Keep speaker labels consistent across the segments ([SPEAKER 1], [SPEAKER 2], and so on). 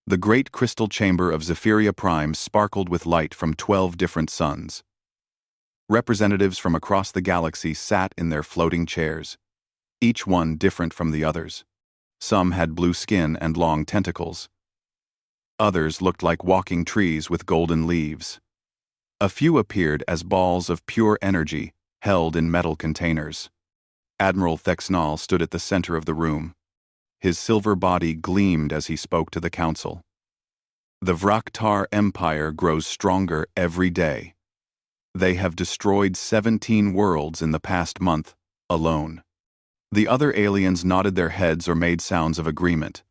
[SPEAKER 1] The great crystal chamber of Zephyria Prime sparkled with light from 12 different suns. Representatives from across the galaxy sat in their floating chairs, each one different from the others. Some had blue skin and long tentacles. Others looked like walking trees with golden leaves. A few appeared as balls of pure energy held in metal containers. Admiral Thexnal stood at the center of the room. His silver body gleamed as he spoke to the council. The Vraktar Empire grows stronger every day. They have destroyed 17 worlds in the past month alone. The other aliens nodded their heads or made sounds of agreement.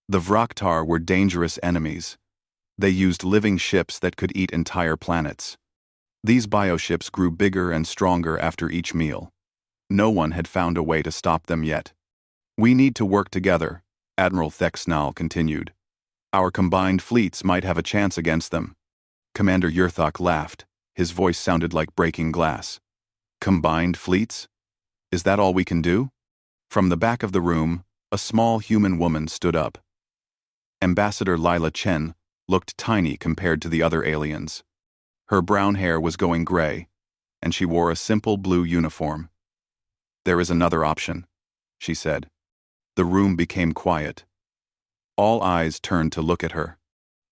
[SPEAKER 1] The Vraktar were dangerous enemies. They used living ships that could eat entire planets. These bioships grew bigger and stronger after each meal. No one had found a way to stop them yet. We need to work together, Admiral Thexnal continued. Our combined fleets might have a chance against them. Commander Yurthok laughed. His voice sounded like breaking glass. Combined fleets? Is that all we can do? From the back of the room, a small human woman stood up. Ambassador Lila Chen looked tiny compared to the other aliens. Her brown hair was going gray, and she wore a simple blue uniform. There is another option, she said. The room became quiet. All eyes turned to look at her.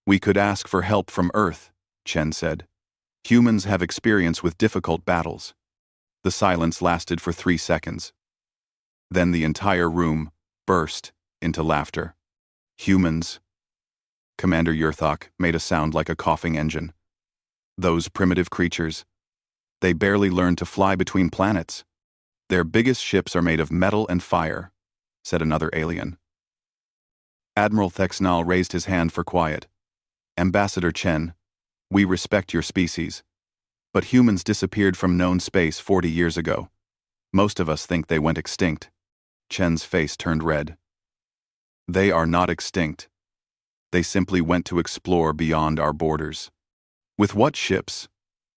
[SPEAKER 1] We could ask for help from Earth, Chen said. Humans have experience with difficult battles. The silence lasted for 3 seconds. Then the entire room burst into laughter. Humans. Commander Yurthok made a sound like a coughing engine. Those primitive creatures. They barely learned to fly between planets. Their biggest ships are made of metal and fire, said another alien. Admiral Thexnal raised his hand for quiet. Ambassador Chen, we respect your species, but humans disappeared from known space 40 years ago. Most of us think they went extinct. Chen's face turned red. They are not extinct. They simply went to explore beyond our borders. With what ships?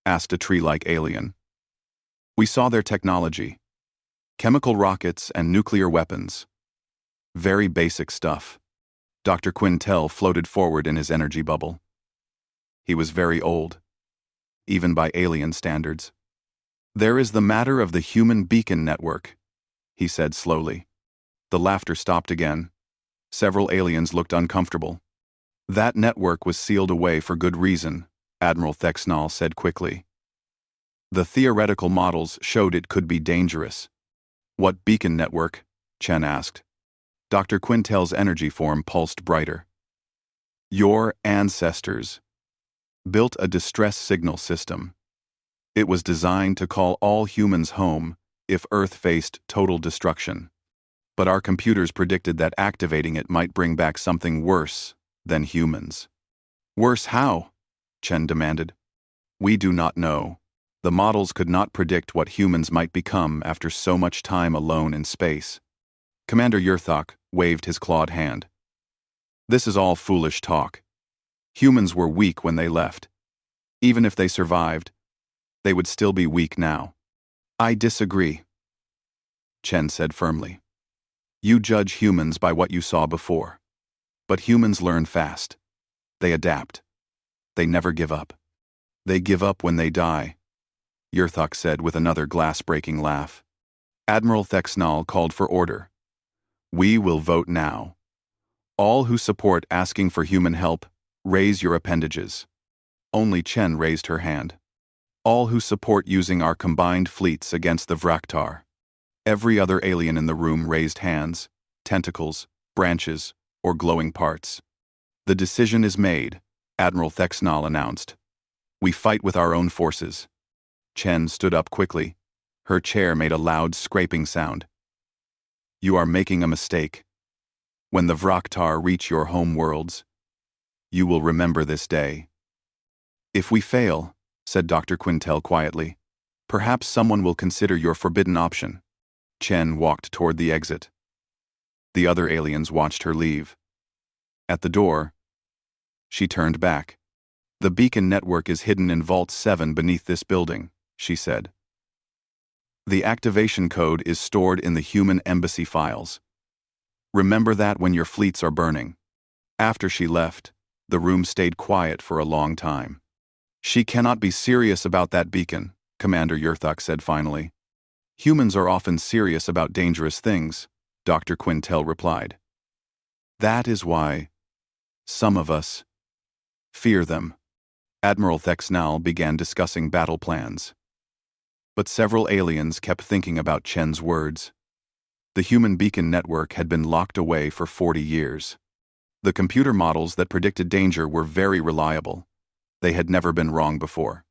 [SPEAKER 1] Asked a tree-like alien. We saw their technology. Chemical rockets and nuclear weapons. Very basic stuff. Dr. Quintel floated forward in his energy bubble. He was very old, even by alien standards. There is the matter of the human beacon network, he said slowly. The laughter stopped again. Several aliens looked uncomfortable. That network was sealed away for good reason, Admiral Thexnal said quickly. The theoretical models showed it could be dangerous. What beacon network? Chen asked. Dr. Quintel's energy form pulsed brighter. Your ancestors built a distress signal system. It was designed to call all humans home if Earth faced total destruction. But our computers predicted that activating it might bring back something worse than humans. Worse how? Chen demanded. We do not know. The models could not predict what humans might become after so much time alone in space. Commander Yurthok waved his clawed hand. This is all foolish talk. Humans were weak when they left. Even if they survived, they would still be weak now. I disagree, Chen said firmly. You judge humans by what you saw before. But humans learn fast. They adapt. They never give up. They give up when they die, Yurthok said with another glass-breaking laugh. Admiral Thexnal called for order. We will vote now. All who support asking for human help, raise your appendages. Only Chen raised her hand. All who support using our combined fleets against the Vraktar. Every other alien in the room raised hands, tentacles, branches, or glowing parts. The decision is made, Admiral Thexnal announced. We fight with our own forces. Chen stood up quickly. Her chair made a loud scraping sound. You are making a mistake. When the Vraktar reach your home worlds, you will remember this day. If we fail, said Dr. Quintel quietly, perhaps someone will consider your forbidden option. Chen walked toward the exit. The other aliens watched her leave. At the door, she turned back. The beacon network is hidden in Vault 7 beneath this building, she said. The activation code is stored in the human embassy files. Remember that when your fleets are burning. After she left, the room stayed quiet for a long time. "She cannot be serious about that beacon," Commander Yurthuk said finally. "Humans are often serious about dangerous things," Dr. Quintel replied. "That is why some of us fear them." Admiral Thexnal began discussing battle plans. But several aliens kept thinking about Chen's words. The human beacon network had been locked away for 40 years. The computer models that predicted danger were very reliable. They had never been wrong before.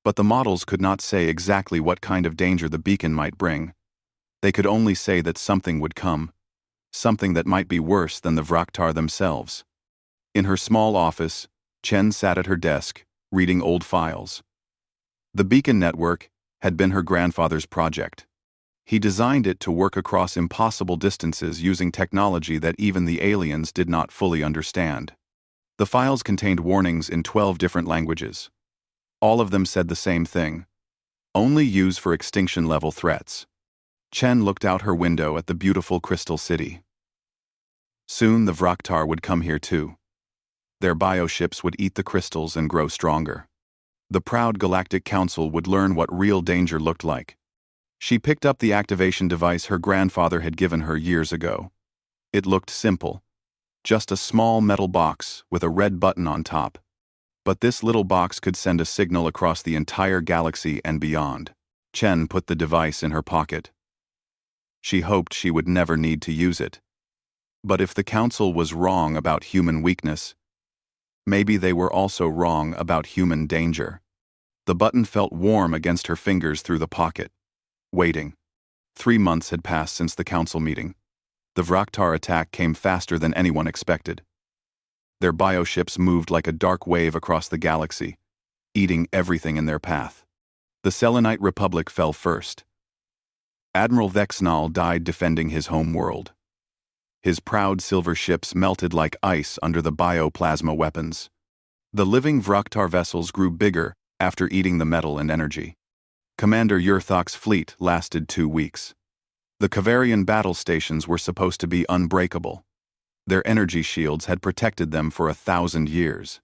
[SPEAKER 1] But the models could not say exactly what kind of danger the beacon might bring. They could only say that something would come, something that might be worse than the Vraktar themselves. In her small office, Chen sat at her desk, reading old files. The beacon network had been her grandfather's project. He designed it to work across impossible distances using technology that even the aliens did not fully understand. The files contained warnings in 12 different languages. All of them said the same thing: only use for extinction-level threats. Chen looked out her window at the beautiful crystal city. Soon the Vraktar would come here too. Their bioships would eat the crystals and grow stronger. The proud Galactic Council would learn what real danger looked like. She picked up the activation device her grandfather had given her years ago. It looked simple, just a small metal box with a red button on top. But this little box could send a signal across the entire galaxy and beyond. Chen put the device in her pocket. She hoped she would never need to use it. But if the Council was wrong about human weakness, maybe they were also wrong about human danger. The button felt warm against her fingers through the pocket. Waiting. 3 months had passed since the Council meeting. The Vraktar attack came faster than anyone expected. Their bioships moved like a dark wave across the galaxy, eating everything in their path. The Selenite Republic fell first. Admiral Vexnal died defending his home world. His proud silver ships melted like ice under the bioplasma weapons. The living Vraktar vessels grew bigger after eating the metal and energy. Commander Yurthok's fleet lasted 2 weeks. The Kavarian battle stations were supposed to be unbreakable. Their energy shields had protected them for 1,000 years.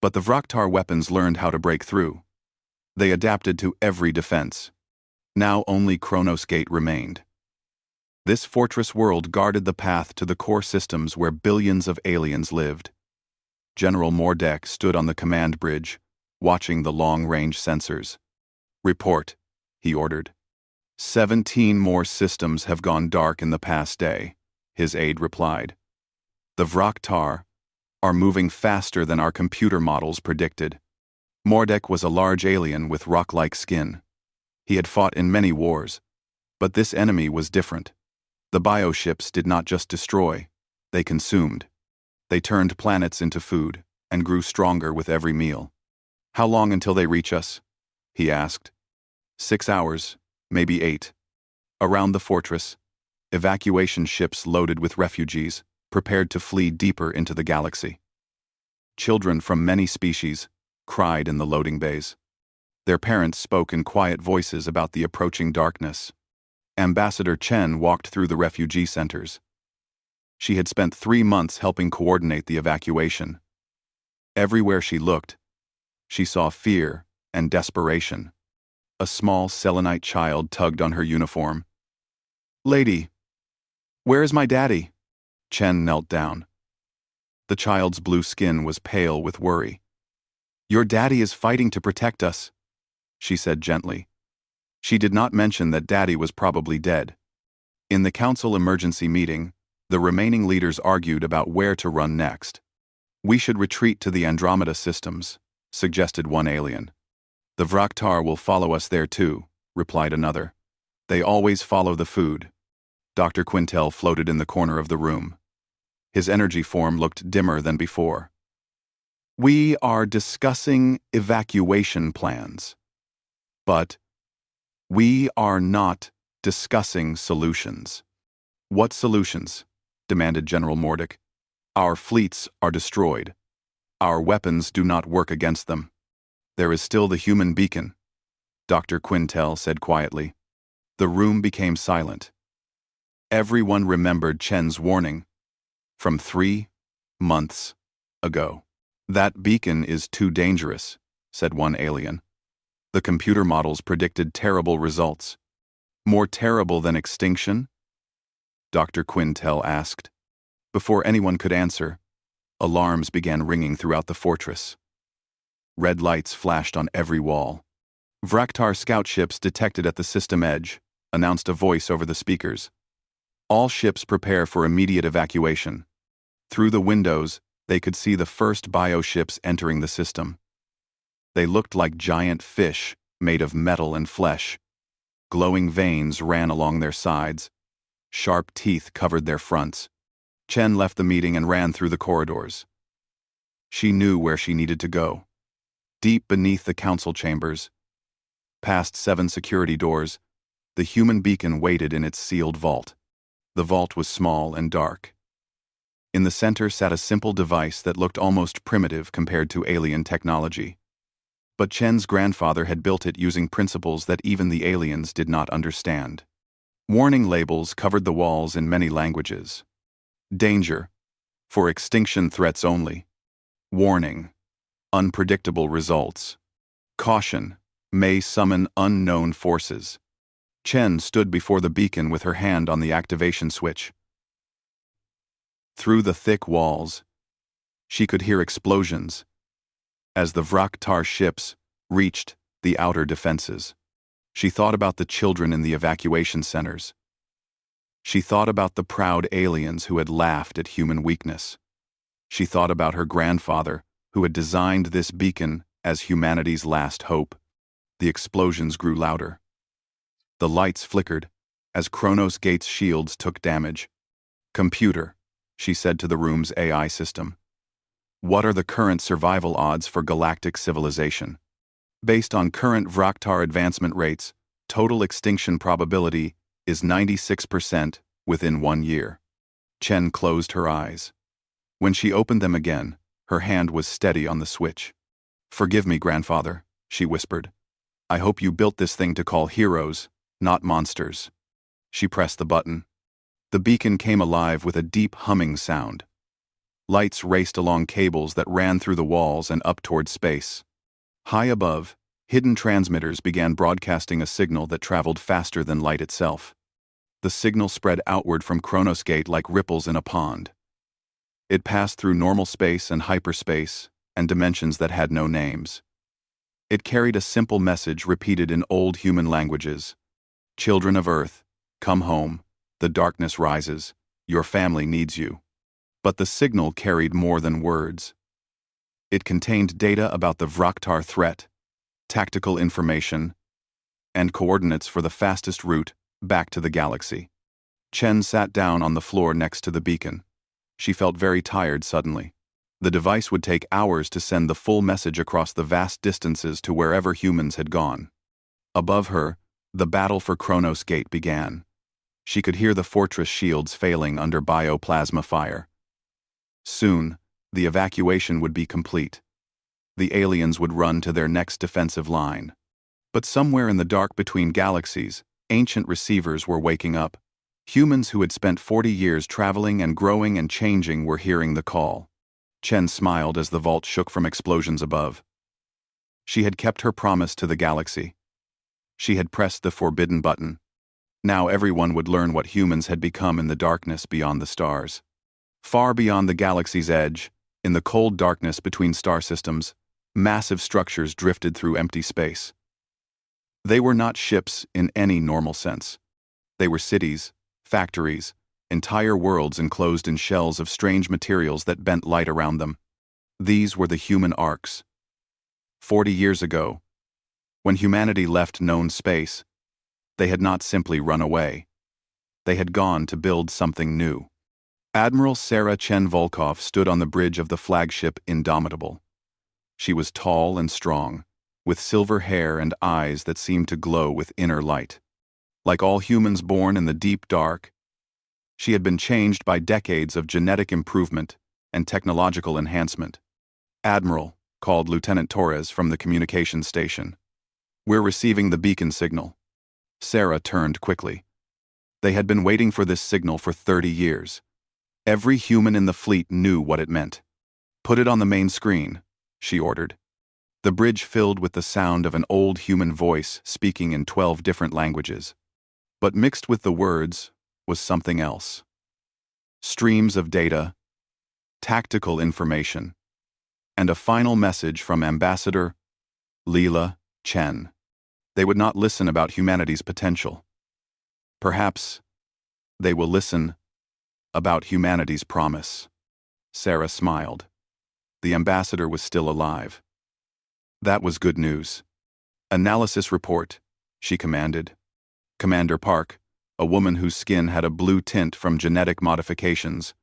[SPEAKER 1] But the Vraktar weapons learned how to break through. They adapted to every defense. Now only Kronos Gate remained. This fortress world guarded the path to the core systems where billions of aliens lived. General Mordek stood on the command bridge, watching the long-range sensors. "Report," he ordered. 17 more systems have gone dark in the past day," his aide replied. "The Vraktar are moving faster than our computer models predicted." Mordek was a large alien with rock-like skin. He had fought in many wars, but this enemy was different. The bioships did not just destroy, they consumed. They turned planets into food and grew stronger with every meal. "How long until they reach us?" he asked. 6 hours, maybe 8. Around the fortress, evacuation ships loaded with refugees prepared to flee deeper into the galaxy. Children from many species cried in the loading bays. Their parents spoke in quiet voices about the approaching darkness. Ambassador Chen walked through the refugee centers. She had spent 3 months helping coordinate the evacuation. Everywhere she looked, she saw fear and desperation. A small Selenite child tugged on her uniform. "Lady, where is my daddy?" Chen knelt down. The child's blue skin was pale with worry. "Your daddy is fighting to protect us," she said gently. She did not mention that Daddy was probably dead. In the council emergency meeting, the remaining leaders argued about where to run next. "We should retreat to the Andromeda systems," suggested one alien. "The Vraktar will follow us there too," replied another. "They always follow the food." Dr. Quintel floated in the corner of the room. His energy form looked dimmer than before. "We are discussing evacuation plans. But we are not discussing solutions." "What solutions?" demanded General Mordek. "Our fleets are destroyed. Our weapons do not work against them. There is still the human beacon," Dr. Quintel said quietly. The room became silent. Everyone remembered Chen's warning. From 3 months ago. That beacon is too dangerous, said one alien. The computer models predicted terrible results. More terrible than extinction? Dr. Quintel asked. Before anyone could answer, alarms began ringing throughout the fortress. Red lights flashed on every wall. Vraktar scout ships detected at the system edge, announced a voice over the speakers. All ships prepare for immediate evacuation. Through the windows, they could see the first bioships entering the system. They looked like giant fish made of metal and flesh. Glowing veins ran along their sides. Sharp teeth covered their fronts. Chen left the meeting and ran through the corridors. She knew where she needed to go. Deep beneath the council chambers, past 7 security doors, the human beacon waited in its sealed vault. The vault was small and dark. In the center sat a simple device that looked almost primitive compared to alien technology. But Chen's grandfather had built it using principles that even the aliens did not understand. Warning labels covered the walls in many languages. Danger. For extinction threats only. Warning. Unpredictable results. Caution. May summon unknown forces. Chen stood before the beacon with her hand on the activation switch. Through the thick walls, she could hear explosions as the Vraktar ships reached the outer defenses. She thought about the children in the evacuation centers. She thought about the proud aliens who had laughed at human weakness. She thought about her grandfather, who had designed this beacon as humanity's last hope. The explosions grew louder. The lights flickered as Kronos Gate's shields took damage. Computer, she said to the room's AI system. What are the current survival odds for galactic civilization? Based on current Vraktar advancement rates, total extinction probability is 96% within 1 year. Chen closed her eyes. When she opened them again, her hand was steady on the switch. Forgive me, grandfather, she whispered. I hope you built this thing to call heroes, not monsters. She pressed the button. The beacon came alive with a deep humming sound. Lights raced along cables that ran through the walls and up toward space. High above, hidden transmitters began broadcasting a signal that traveled faster than light itself. The signal spread outward from Kronos Gate like ripples in a pond. It passed through normal space and hyperspace and dimensions that had no names. It carried a simple message repeated in old human languages. Children of Earth, come home. The darkness rises. Your family needs you. But the signal carried more than words. It contained data about the Vraktar threat, tactical information, and coordinates for the fastest route back to the galaxy. Chen sat down on the floor next to the beacon. She felt very tired suddenly. The device would take hours to send the full message across the vast distances to wherever humans had gone. Above her, the battle for Kronos Gate began. She could hear the fortress shields failing under bioplasma fire. Soon, the evacuation would be complete. The aliens would run to their next defensive line. But somewhere in the dark between galaxies, ancient receivers were waking up. Humans who had spent 40 years traveling and growing and changing were hearing the call. Chen smiled as the vault shook from explosions above. She had kept her promise to the galaxy. She had pressed the forbidden button. Now everyone would learn what humans had become in the darkness beyond the stars. Far beyond the galaxy's edge, in the cold darkness between star systems, massive structures drifted through empty space. They were not ships in any normal sense. They were cities, factories, entire worlds enclosed in shells of strange materials that bent light around them. These were the human arcs. 40 years ago, when humanity left known space, they had not simply run away. They had gone to build something new. Admiral Sarah Chen Volkov stood on the bridge of the flagship Indomitable. She was tall and strong, with silver hair and eyes that seemed to glow with inner light. Like all humans born in the deep dark, she had been changed by decades of genetic improvement and technological enhancement. Admiral, called Lieutenant Torres from the communications station. We're receiving the beacon signal. Sarah turned quickly. They had been waiting for this signal for 30 years. Every human in the fleet knew what it meant. "Put it on the main screen," she ordered. The bridge filled with the sound of an old human voice speaking in 12 different languages. But mixed with the words was something else. Streams of data, tactical information, and a final message from Ambassador Leela Chen. They would not listen about humanity's potential. Perhaps they will listen about humanity's promise. Sarah smiled. The ambassador was still alive. That was good news. "Analysis report," she commanded. Commander Park, a woman whose skin had a blue tint from genetic modifications,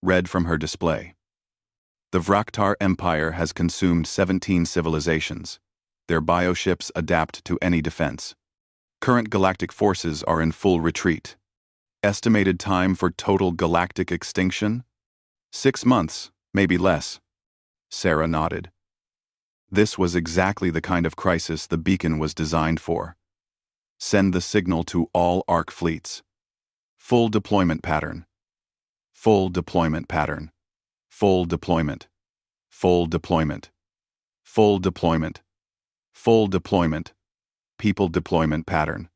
[SPEAKER 1] read from her display. "The Vraktar Empire has consumed 17 civilizations. Their bioships adapt to any defense. Current galactic forces are in full retreat. Estimated time for total galactic extinction? 6 months, maybe less." Sarah nodded. This was exactly the kind of crisis the beacon was designed for. Send the signal to all ARC fleets. Full deployment pattern. Full deployment pattern. Full deployment. Full deployment. Full deployment. Full deployment. People deployment pattern.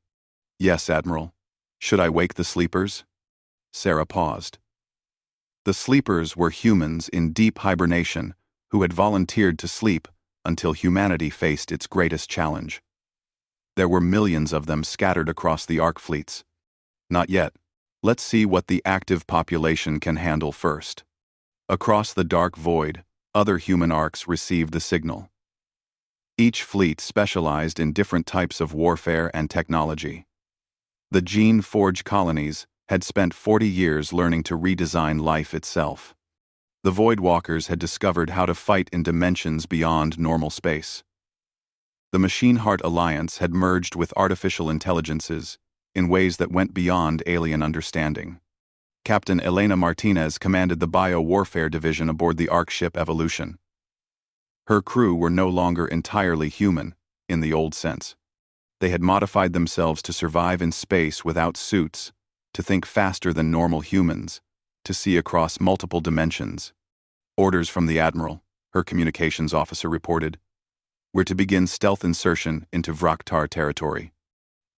[SPEAKER 1] "Yes, Admiral. Should I wake the sleepers?" Sarah paused. The sleepers were humans in deep hibernation who had volunteered to sleep until humanity faced its greatest challenge. There were millions of them scattered across the ARC fleets. Not yet. Let's see what the active population can handle first. Across the dark void, other human ARCs received the signal. Each fleet specialized in different types of warfare and technology. The Gene Forge colonies had spent 40 years learning to redesign life itself. The Voidwalkers had discovered how to fight in dimensions beyond normal space. The Machine Heart Alliance had merged with artificial intelligences in ways that went beyond alien understanding. Captain Elena Martinez commanded the Bio-Warfare Division aboard the ARC ship Evolution. Her crew were no longer entirely human, in the old sense. They had modified themselves to survive in space without suits, to think faster than normal humans, to see across multiple dimensions. "Orders from the Admiral," her communications officer reported. "We're to begin stealth insertion into Vraktar territory."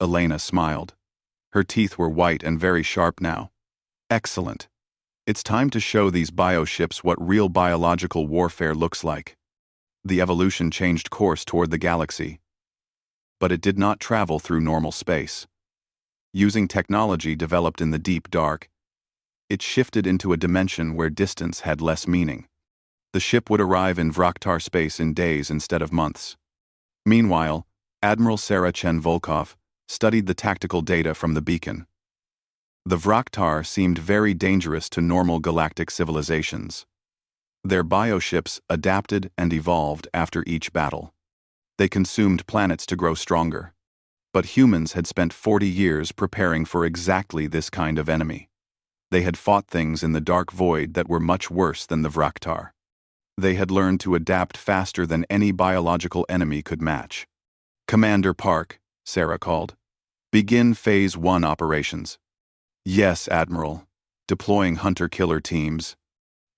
[SPEAKER 1] Elena smiled. Her teeth were white and very sharp now. "Excellent. It's time to show these bioships what real biological warfare looks like." The Evolution changed course toward the galaxy. But it did not travel through normal space. Using technology developed in the deep dark, it shifted into a dimension where distance had less meaning. The ship would arrive in Vraktar space in days instead of months. Meanwhile, Admiral Sarah Chen Volkov studied the tactical data from the beacon. The Vraktar seemed very dangerous to normal galactic civilizations. Their bioships adapted and evolved after each battle. They consumed planets to grow stronger. But humans had spent 40 years preparing for exactly this kind of enemy. They had fought things in the dark void that were much worse than the Vraktar. They had learned to adapt faster than any biological enemy could match. "Commander Park," Sarah called. "Begin Phase 1 operations." "Yes, Admiral. Deploying hunter-killer teams."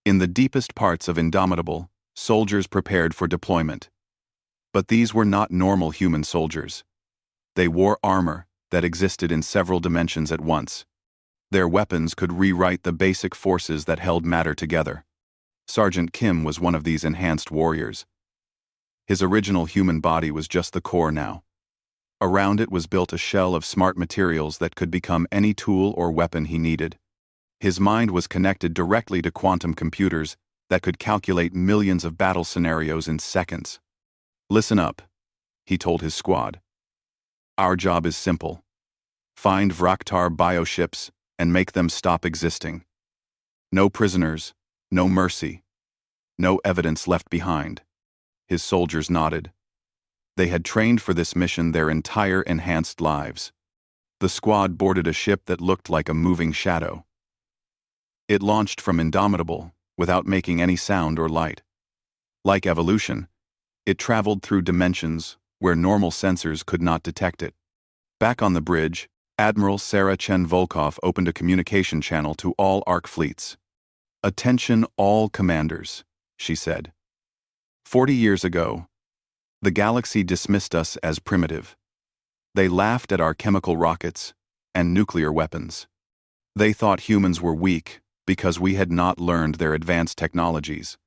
[SPEAKER 1] In the deepest parts of Indomitable, soldiers prepared for deployment. But these were not normal human soldiers. They wore armor that existed in several dimensions at once. Their weapons could rewrite the basic forces that held matter together. Sergeant Kim was one of these enhanced warriors. His original human body was just the core now. Around it was built a shell of smart materials that could become any tool or weapon he needed. His mind was connected directly to quantum computers that could calculate millions of battle scenarios in seconds. "Listen up," he told his squad. "Our job is simple. Find Vraktar bioships and make them stop existing. No prisoners, no mercy, no evidence left behind." His soldiers nodded. They had trained for this mission their entire enhanced lives. The squad boarded a ship that looked like a moving shadow. It launched from Indomitable without making any sound or light. Like Evolution, it traveled through dimensions where normal sensors could not detect it. Back on the bridge, Admiral Sarah Chen Volkov opened a communication channel to all ARC fleets. "Attention all commanders," she said. 40 years ago, the galaxy dismissed us as primitive. They laughed at our chemical rockets and nuclear weapons. They thought humans were weak because we had not learned their advanced technologies.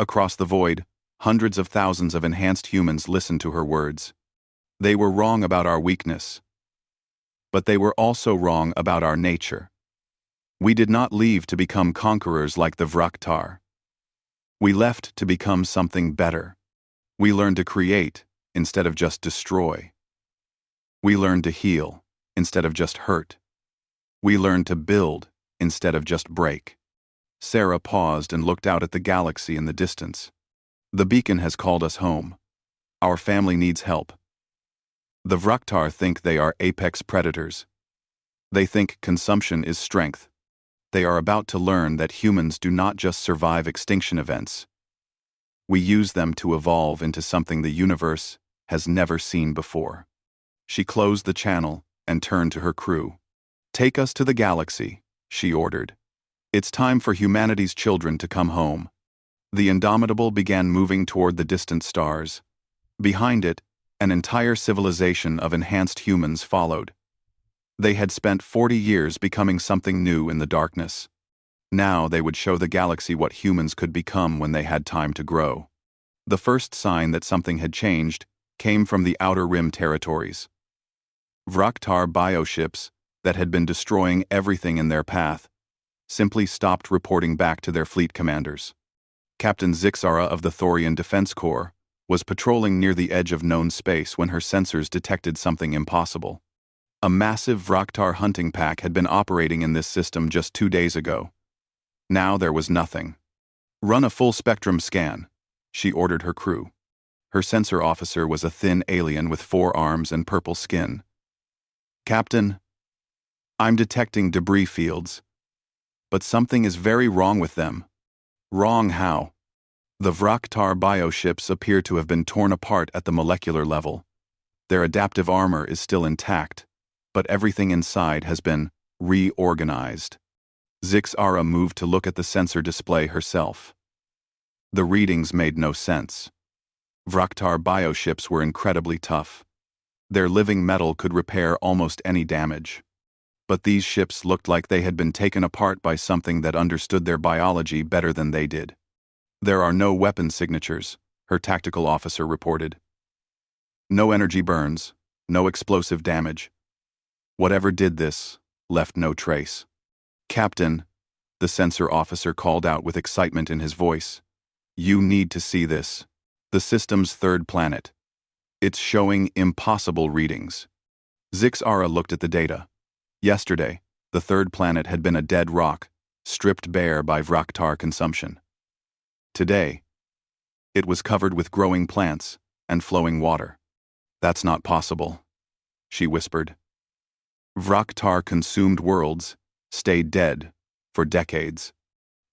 [SPEAKER 1] Across the void, hundreds of thousands of enhanced humans listened to her words. They were wrong about our weakness, but they were also wrong about our nature. We did not leave to become conquerors like the Vraktar. We left to become something better. We learned to create instead of just destroy. We learned to heal instead of just hurt. We learned to build instead of just break. Sarah paused and looked out at the galaxy in the distance. The beacon has called us home. Our family needs help. The Vraktar think they are apex predators. They think consumption is strength. They are about to learn that humans do not just survive extinction events. We use them to evolve into something the universe has never seen before. She closed the channel and turned to her crew. "Take us to the galaxy," she ordered. "It's time for humanity's children to come home." The Indomitable began moving toward the distant stars. Behind it, an entire civilization of enhanced humans followed. They had spent 40 years becoming something new in the darkness. Now they would show the galaxy what humans could become when they had time to grow. The first sign that something had changed came from the Outer Rim territories. Vraktar bioships that had been destroying everything in their path simply stopped reporting back to their fleet commanders. Captain Zixara of the Thorian Defense Corps was patrolling near the edge of known space when her sensors detected something impossible. A massive Vraktar hunting pack had been operating in this system just 2 days ago. Now there was nothing. "Run a full-spectrum scan," she ordered her crew. Her sensor officer was a thin alien with 4 arms and purple skin. "Captain, I'm detecting debris fields. But something is very wrong with them." "Wrong how?" "The Vraktar bioships appear to have been torn apart at the molecular level. Their adaptive armor is still intact, but everything inside has been reorganized." Zixara moved to look at the sensor display herself. The readings made no sense. Vraktar bioships were incredibly tough. Their living metal could repair almost any damage. But these ships looked like they had been taken apart by something that understood their biology better than they did. "There are no weapon signatures," her tactical officer reported. "No energy burns, no explosive damage. Whatever did this left no trace." "Captain," the sensor officer called out with excitement in his voice, "you need to see this. The system's third planet. It's showing impossible readings." Zixara looked at the data. Yesterday, the third planet had been a dead rock, stripped bare by Vraktar consumption. Today, it was covered with growing plants and flowing water. "That's not possible," she whispered. Vraktar-consumed worlds stayed dead for decades.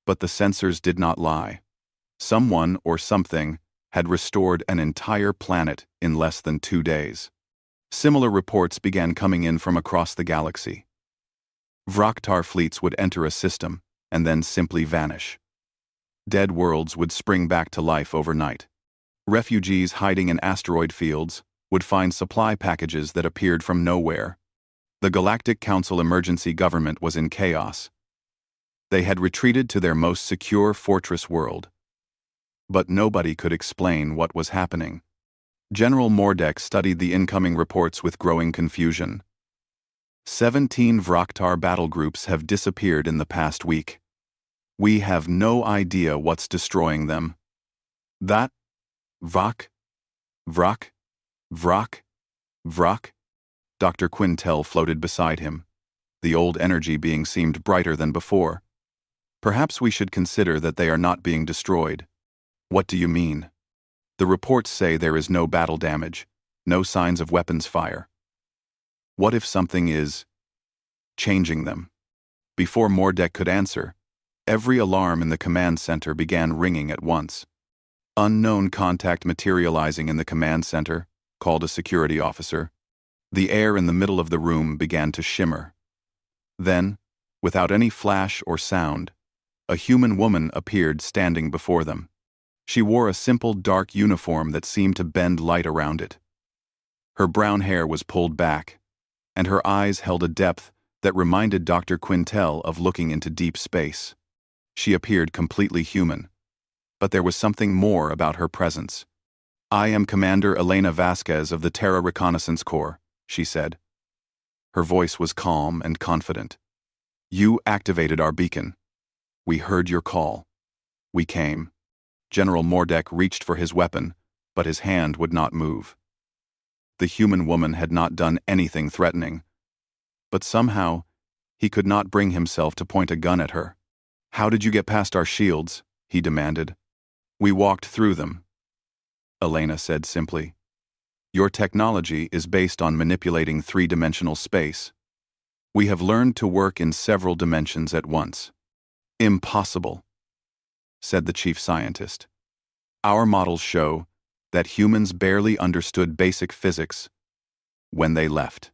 [SPEAKER 1] But the sensors did not lie. Someone or something had restored an entire planet in less than 2 days. Similar reports began coming in from across the galaxy. Vraktar fleets would enter a system and then simply vanish. Dead worlds would spring back to life overnight. Refugees hiding in asteroid fields would find supply packages that appeared from nowhere. The Galactic Council emergency government was in chaos. They had retreated to their most secure fortress world. But nobody could explain what was happening. General Mordek studied the incoming reports with growing confusion. 17 Vraktar battle groups have disappeared in the past week. We have no idea what's destroying them. That? Vrak? Vrak? Vrak? Vrak? Dr. Quintel floated beside him, the old energy being seemed brighter than before. "Perhaps we should consider that they are not being destroyed." "What do you mean?" "The reports say there is no battle damage, no signs of weapons fire." "What if something is changing them?" Before Mordek could answer, every alarm in the command center began ringing at once. "Unknown contact materializing in the command center," called a security officer. The air in the middle of the room began to shimmer. Then, without any flash or sound, A human woman appeared standing before them. She wore a simple dark uniform that seemed to bend light around it. Her brown hair was pulled back, and her eyes held a depth that reminded Dr. Quintel of looking into deep space. She appeared completely human, but there was something more about her presence. "I am Commander Elena Vasquez of the Terra Reconnaissance Corps," she said. Her voice was calm and confident. "You activated our beacon. We heard your call. We came." General Mordek reached for his weapon, but his hand would not move. The human woman had not done anything threatening, but somehow he could not bring himself to point a gun at her. "How did you get past our shields?" he demanded. "We walked through them," Elena said simply. "Your technology is based on manipulating three-dimensional space. We have learned to work in several dimensions at once." "Impossible," said the chief scientist. "Our models show that humans barely understood basic physics when they left."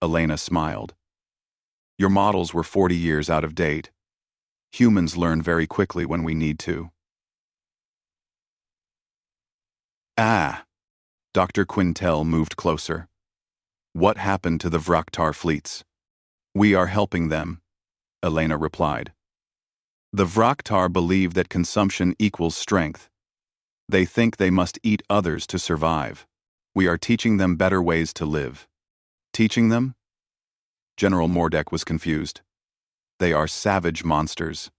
[SPEAKER 1] Elena smiled. "Your models were 40 years out of date. Humans learn very quickly when we need to." "Ah!" Dr. Quintel moved closer. "What happened to the Vraktar fleets?" "We are helping them," Elena replied. "The Vraktar believe that consumption equals strength. They think they must eat others to survive. We are teaching them better ways to live." "Teaching them?" General Mordek was confused. "They are savage monsters."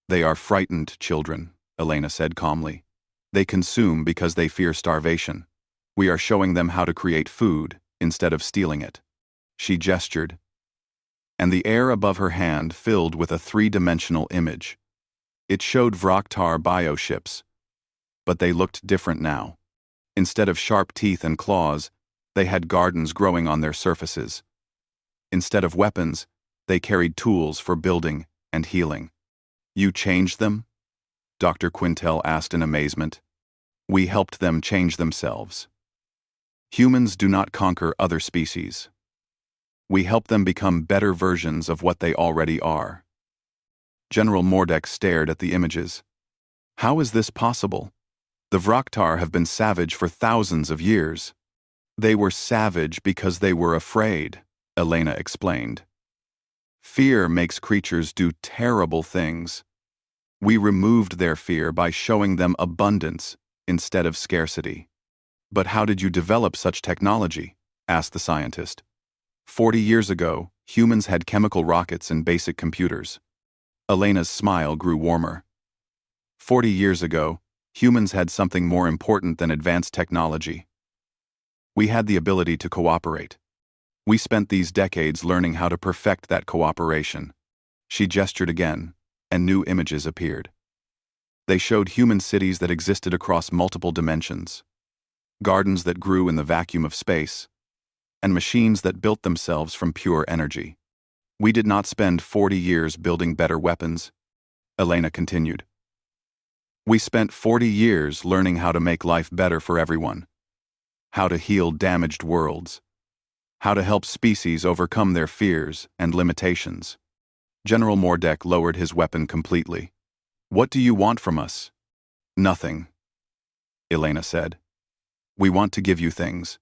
[SPEAKER 1] "They are frightened children," Elena said calmly. "They consume because they fear starvation. We are showing them how to create food instead of stealing it." She gestured, and the air above her hand filled with a three-dimensional image. It showed Vraktar bioships, but they looked different now. Instead of sharp teeth and claws, they had gardens growing on their surfaces. Instead of weapons, they carried tools for building and healing. "You changed them?" Dr. Quintel asked in amazement. "We helped them change themselves. Humans do not conquer other species. We help them become better versions of what they already are." General Mordek stared at the images. "How is this possible? The Vraktar have been savage for thousands of years." "They were savage because they were afraid," Elena explained. "Fear makes creatures do terrible things. We removed their fear by showing them abundance instead of scarcity." "But how did you develop such technology?" asked the scientist. 40 years ago, humans had chemical rockets and basic computers." Elena's smile grew warmer. 40 years ago, humans had something more important than advanced technology. We had the ability to cooperate. We spent these decades learning how to perfect that cooperation." She gestured again, and new images appeared. They showed human cities that existed across multiple dimensions, gardens that grew in the vacuum of space, and machines that built themselves from pure energy. "We did not spend 40 years building better weapons," Elena continued. "We spent 40 years learning how to make life better for everyone, how to heal damaged worlds, how to help species overcome their fears and limitations." General Mordek lowered his weapon completely. "What do you want from us?" "Nothing," Elena said. "We want to give you things.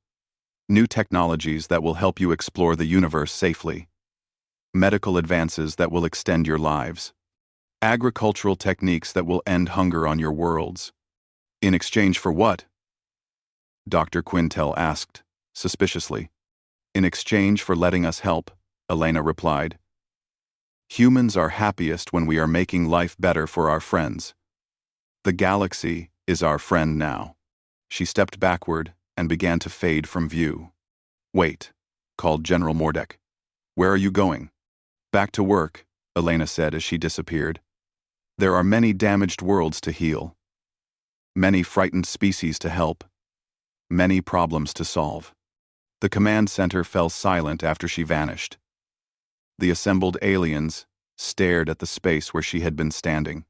[SPEAKER 1] New technologies that will help you explore the universe safely. Medical advances that will extend your lives. Agricultural techniques that will end hunger on your worlds." "In exchange for what?" Dr. Quintel asked, suspiciously. "In exchange for letting us help," Elena replied. "Humans are happiest when we are making life better for our friends. The galaxy is our friend now." She stepped backward and began to fade from view. "Wait," called General Mordek. "Where are you going?" "Back to work," Elena said as she disappeared. "There are many damaged worlds to heal. Many frightened species to help. Many problems to solve." The command center fell silent after she vanished. The assembled aliens stared at the space where she had been standing.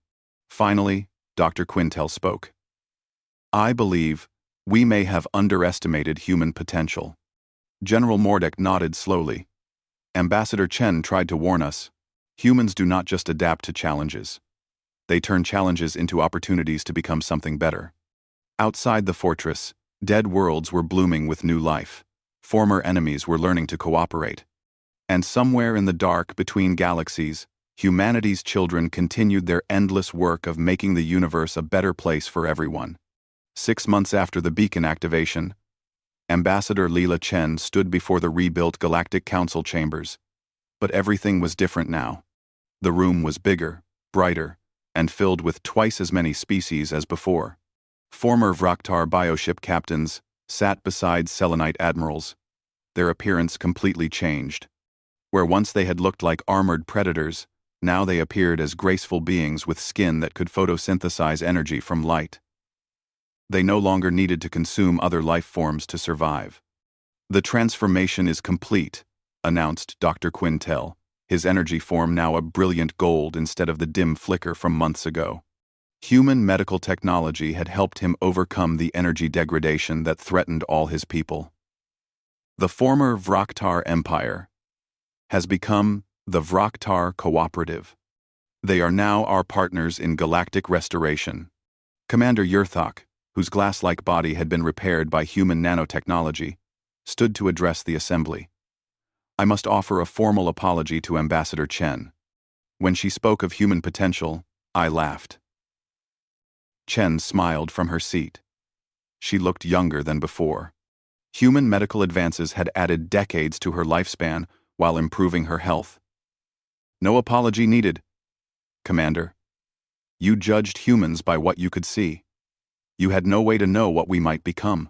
[SPEAKER 1] Finally, Dr. Quintel spoke. "I believe we may have underestimated human potential." General Mordek nodded slowly. "Ambassador Chen tried to warn us. Humans do not just adapt to challenges. They turn challenges into opportunities to become something better. Outside the fortress, dead worlds were blooming with new life. Former enemies were learning to cooperate. And somewhere in the dark between galaxies, humanity's children continued their endless work of making the universe a better place for everyone. 6 months after the beacon activation, Ambassador Leela Chen stood before the rebuilt Galactic Council chambers. But everything was different now. The room was bigger, brighter, and filled with twice as many species as before. Former Vraktar bioship captains sat beside Selenite admirals. Their appearance completely changed. Where once they had looked like armored predators, now they appeared as graceful beings with skin that could photosynthesize energy from light. They no longer needed to consume other life forms to survive. "The transformation is complete," announced Dr. Quintel, his energy form now a brilliant gold instead of the dim flicker from months ago. Human medical technology had helped him overcome the energy degradation that threatened all his people. The former Vraktar Empire has become the Vraktar Cooperative. They are now our partners in galactic restoration. Commander Yurthok, whose glass-like body had been repaired by human nanotechnology, stood to address the assembly. "I must offer a formal apology to Ambassador Chen. When she spoke of human potential, I laughed." Chen smiled from her seat. She looked younger than before. Human medical advances had added decades to her lifespan while improving her health. "No apology needed, Commander. You judged humans by what you could see. You had no way to know what we might become."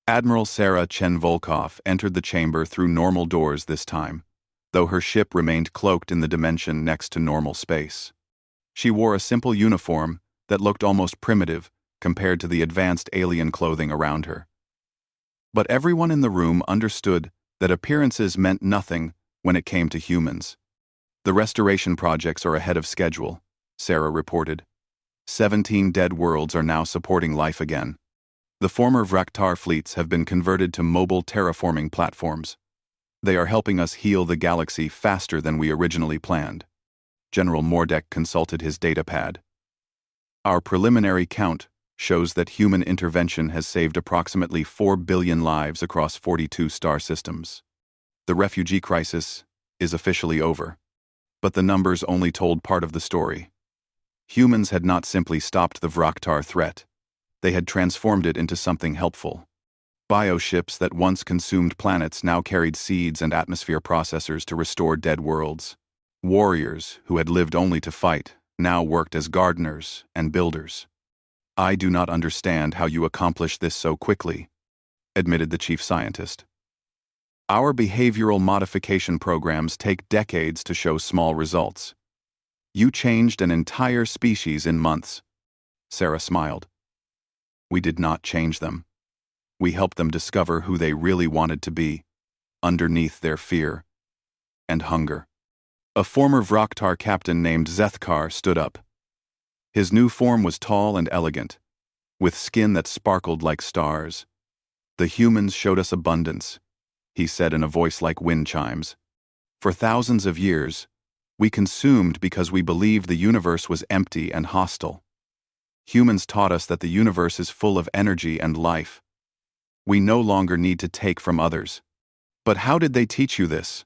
[SPEAKER 1] Admiral Sarah Chen Volkov entered the chamber through normal doors this time, though her ship remained cloaked in the dimension next to normal space. She wore a simple uniform that looked almost primitive compared to the advanced alien clothing around her. But everyone in the room understood that appearances meant nothing when it came to humans. "The restoration projects are ahead of schedule," Sarah reported. 17 dead worlds are now supporting life again. The former Vraktar fleets have been converted to mobile terraforming platforms. They are helping us heal the galaxy faster than we originally planned. General Mordek consulted his datapad. "Our preliminary count shows that human intervention has saved approximately 4 billion lives across 42 star systems. The refugee crisis is officially over." But the numbers only told part of the story. Humans had not simply stopped the Vraktar threat. They had transformed it into something helpful. Bioships that once consumed planets now carried seeds and atmosphere processors to restore dead worlds. Warriors, who had lived only to fight, now worked as gardeners and builders. "I do not understand how you accomplished this so quickly," admitted the chief scientist. "Our behavioral modification programs take decades to show small results. You changed an entire species in months." Sarah smiled. "We did not change them. We helped them discover who they really wanted to be, underneath their fear and hunger." A former Vraktar captain named Zethkar stood up. His new form was tall and elegant, with skin that sparkled like stars. "The humans showed us abundance," he said in a voice like wind chimes. "For thousands of years, we consumed because we believed the universe was empty and hostile. Humans taught us that the universe is full of energy and life. We no longer need to take from others." "But how did they teach you this?"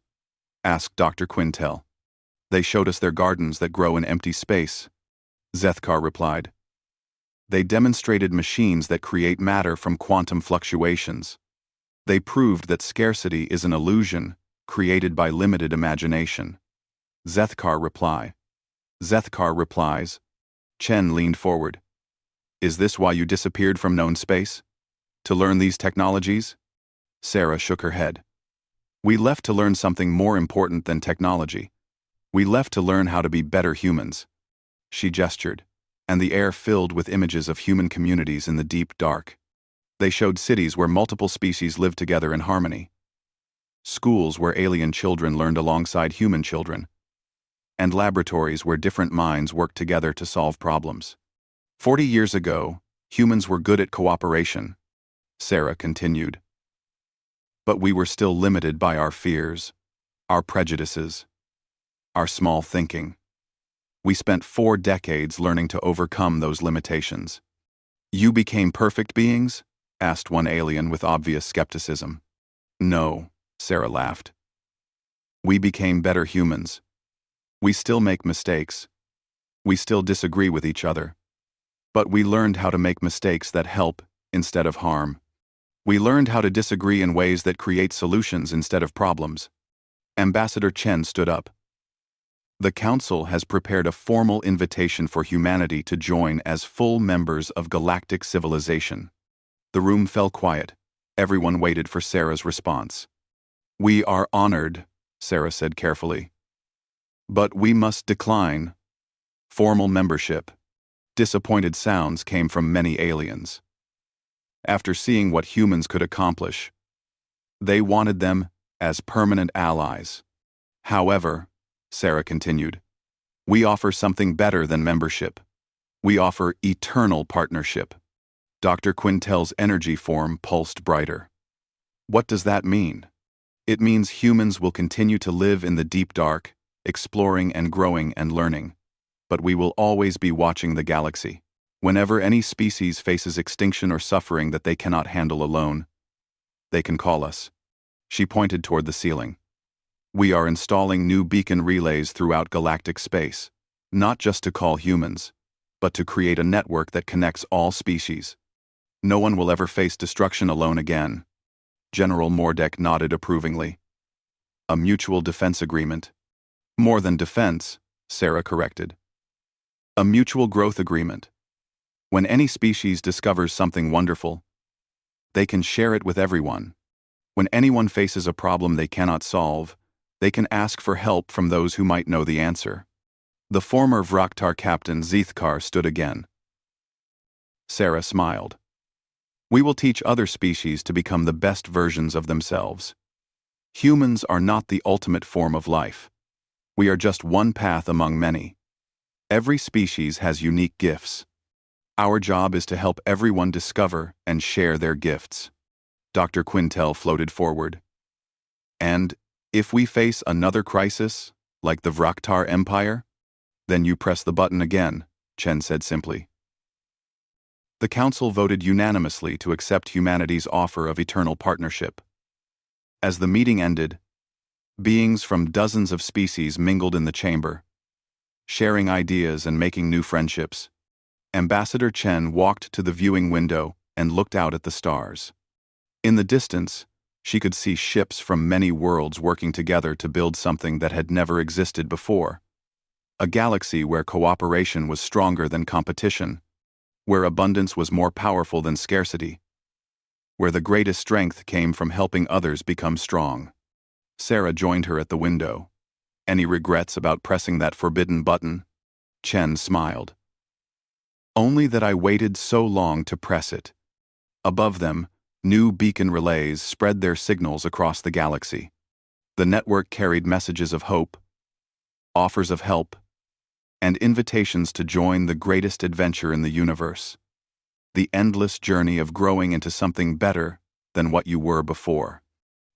[SPEAKER 1] asked Dr. Quintel. "They showed us their gardens that grow in empty space," Zethkar replied. "They demonstrated machines that create matter from quantum fluctuations. They proved that scarcity is an illusion created by limited imagination." Zethkar replies. Chen leaned forward. "Is this why you disappeared from known space? To learn these technologies?" Sarah shook her head. "We left to learn something more important than technology. We left to learn how to be better humans." She gestured, and the air filled with images of human communities in the deep dark. They showed cities where multiple species lived together in harmony. Schools where alien children learned alongside human children. And laboratories where different minds worked together to solve problems. 40 years ago, humans were good at cooperation," Sarah continued. "But we were still limited by our fears, our prejudices, our small thinking. We spent 4 decades learning to overcome those limitations. You became perfect beings? Asked one alien with obvious skepticism. No, Sarah laughed. We became better humans. We still make mistakes. We still disagree with each other. But we learned how to make mistakes that help instead of harm. We learned how to disagree in ways that create solutions instead of problems. Ambassador Chen stood up. The Council has prepared a formal invitation for humanity to join as full members of galactic civilization. The room fell quiet. Everyone waited for Sarah's response. We are honored, Sarah said carefully. But we must decline formal membership. Disappointed sounds came from many aliens. After seeing what humans could accomplish, they wanted them as permanent allies. However, Sarah continued, we offer something better than membership. We offer eternal partnership. Dr. Quintel's energy form pulsed brighter. What does that mean? It means humans will continue to live in the deep dark, exploring and growing and learning. But we will always be watching the galaxy. Whenever any species faces extinction or suffering that they cannot handle alone, they can call us. She pointed toward the ceiling. We are installing new beacon relays throughout galactic space, not just to call humans, but to create a network that connects all species. No one will ever face destruction alone again. General Mordek nodded approvingly. A mutual defense agreement. More than defense, Sarah corrected. A mutual growth agreement. When any species discovers something wonderful, they can share it with everyone. When anyone faces a problem they cannot solve, they can ask for help from those who might know the answer. The former Vraktar captain Zeethkar stood again. Sarah smiled. We will teach other species to become the best versions of themselves. Humans are not the ultimate form of life. We are just one path among many. Every species has unique gifts. Our job is to help everyone discover and share their gifts. Dr. Quintel floated forward. And if we face another crisis, like the Vraktar Empire, then you press the button again, Chen said simply. The Council voted unanimously to accept humanity's offer of eternal partnership. As the meeting ended, beings from dozens of species mingled in the chamber, sharing ideas and making new friendships. Ambassador Chen walked to the viewing window and looked out at the stars. In the distance, she could see ships from many worlds working together to build something that had never existed before. A galaxy where cooperation was stronger than competition, where abundance was more powerful than scarcity, where the greatest strength came from helping others become strong. Sarah joined her at the window. Any regrets about pressing that forbidden button? Chen smiled. Only that I waited so long to press it. Above them, new beacon relays spread their signals across the galaxy. The network carried messages of hope, offers of help, and invitations to join the greatest adventure in the universe. The endless journey of growing into something better than what you were before.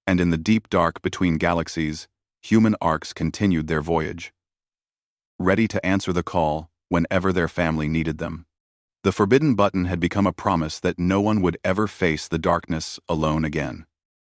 [SPEAKER 1] And in the deep dark between galaxies, human arcs continued their voyage, ready to answer the call whenever their family needed them. The forbidden button had become a promise that no one would ever face the darkness alone again.